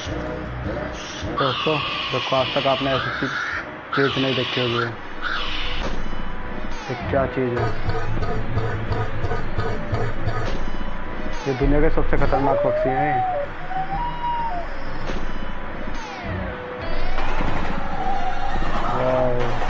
दोस्तों देखो, आज तक आपने ऐसी चीज नहीं देखी होगी। ये क्या चीज़ है? ये दुनिया के सबसे खतरनाक पक्षी हैं। वाह।